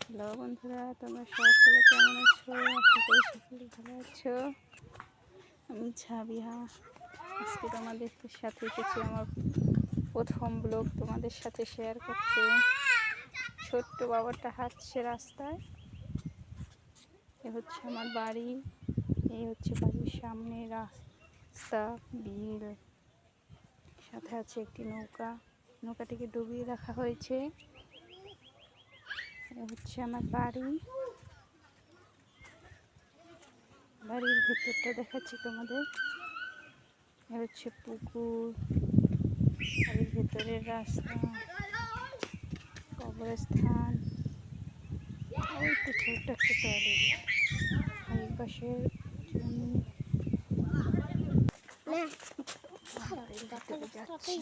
Hello বন্ধুরা, তোমরা সকলে কেমন আছো? আশা করি সকলে ভালো আছো। আমি ছাবিহা, আজকে তোমাদের সাথে এসেছি আমার প্রথম ব্লগ তোমাদের সাথে শেয়ার করতে। ছোট্ট বাবাটা হাঁটছে রাস্তায়। এ হচ্ছে আমার বাড়ি, এই হচ্ছে বাড়ির সামনে রাস্তা, বিল, সাথে আছে একটি নৌকা। নৌকাটিকে ডুবিয়ে রাখা হয়েছে। এ হচ্ছে আমার বাড়ি। বাড়ির ভেতরটা দেখাচ্ছি তোমাদের। এ হচ্ছে পুকুর, বাড়ির ভেতরের রাস্তা, কবরস্থান, ওই তো ছোট্ট একটা টয়লেট, বাড়ির পাশে জমি। বাড়ির ভেতরে যাচ্ছি।